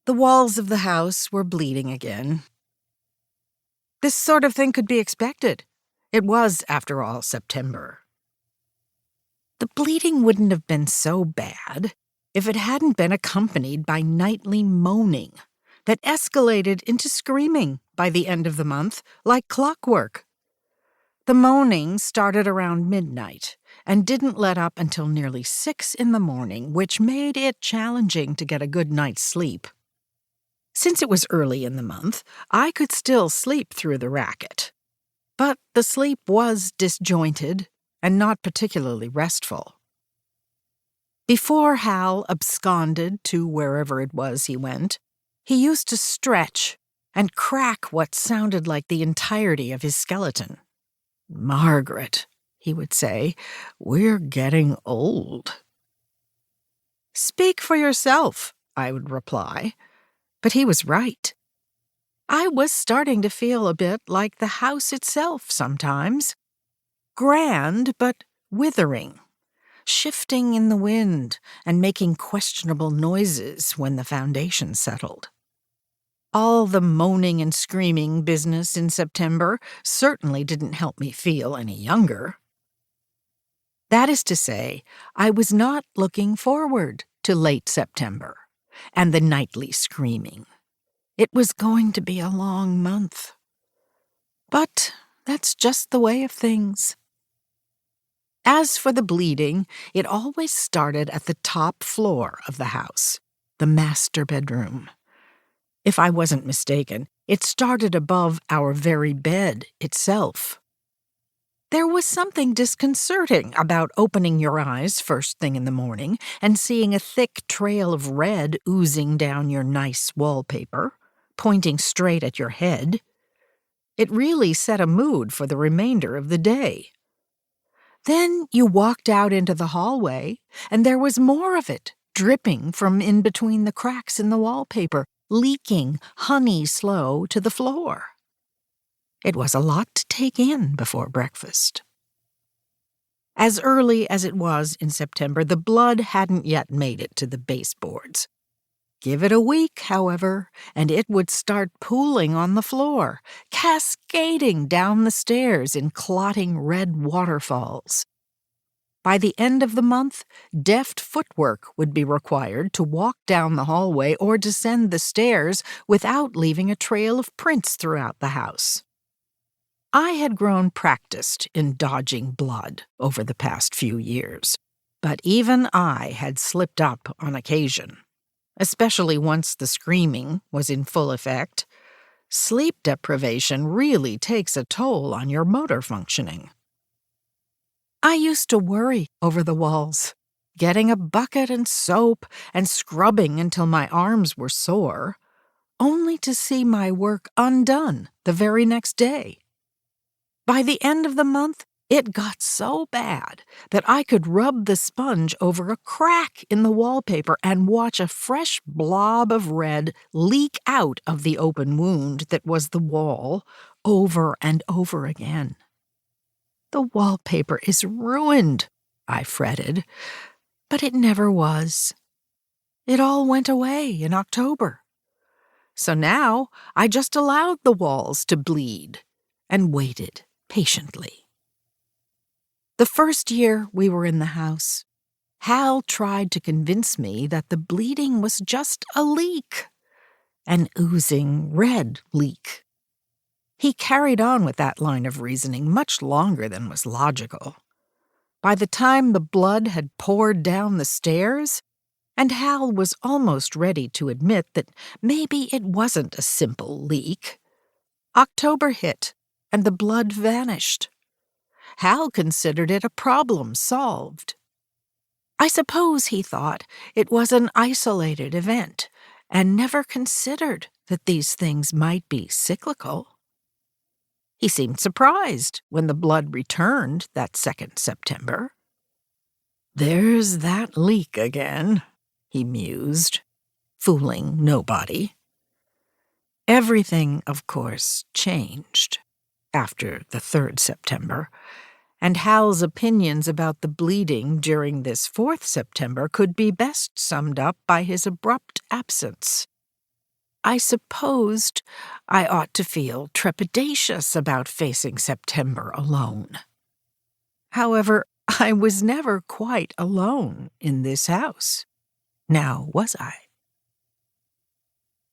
The walls of the house were bleeding again. This sort of thing could be expected. It was, after all, September. The bleeding wouldn't have been so bad if it hadn't been accompanied by nightly moaning that escalated into screaming by the end of the month, like clockwork. The moaning started around midnight and didn't let up until nearly 6 in the morning, which made it challenging to get a good night's sleep. Since it was early in the month, I could still sleep through the racket. But the sleep was disjointed and not particularly restful. Before Hal absconded to wherever it was he went, he used to stretch and crack what sounded like the entirety of his skeleton. "Margaret," he would say, "we're getting old." "Speak for yourself," I would reply. But he was right. I was starting to feel a bit like the house itself sometimes. Grand, but withering, shifting in the wind and making questionable noises when the foundation settled. All the moaning and screaming business in September certainly didn't help me feel any younger. That is to say, I was not looking forward to late September and the nightly screaming. It was going to be a long month. But that's just the way of things. As for the bleeding, it always started at the top floor of the house, the master bedroom. If I wasn't mistaken, it started above our very bed itself. There was something disconcerting about opening your eyes first thing in the morning and seeing a thick trail of red oozing down your nice wallpaper, pointing straight at your head. It really set a mood for the remainder of the day. Then you walked out into the hallway, and there was more of it, dripping from in between the cracks in the wallpaper, leaking honey-slow to the floor. It was a lot to take in before breakfast. As early as it was in September, the blood hadn't yet made it to the baseboards. Give it a week, however, and it would start pooling on the floor, cascading down the stairs in clotting red waterfalls. By the end of the month, deft footwork would be required to walk down the hallway or descend the stairs without leaving a trail of prints throughout the house. I had grown practiced in dodging blood over the past few years, but even I had slipped up on occasion, especially once the screaming was in full effect. Sleep deprivation really takes a toll on your motor functioning. I used to worry over the walls, getting a bucket and soap and scrubbing until my arms were sore, only to see my work undone the very next day. By the end of the month, it got so bad that I could rub the sponge over a crack in the wallpaper and watch a fresh blob of red leak out of the open wound that was the wall over and over again. "The wallpaper is ruined," I fretted, but it never was. It all went away in October. So now I just allowed the walls to bleed and waited patiently. The first year we were in the house, Hal tried to convince me that the bleeding was just a leak, an oozing red leak. He carried on with that line of reasoning much longer than was logical. By the time the blood had poured down the stairs, and Hal was almost ready to admit that maybe it wasn't a simple leak, October hit, and the blood vanished. Hal considered it a problem solved. I suppose he thought it was an isolated event, and never considered that these things might be cyclical. He seemed surprised when the blood returned that 2nd September. "There's that leak again," he mused, fooling nobody. Everything, of course, changed after the 3rd September, and Hal's opinions about the bleeding during this 4th September could be best summed up by his abrupt absence. I supposed I ought to feel trepidatious about facing September alone. However, I was never quite alone in this house. Now, was I?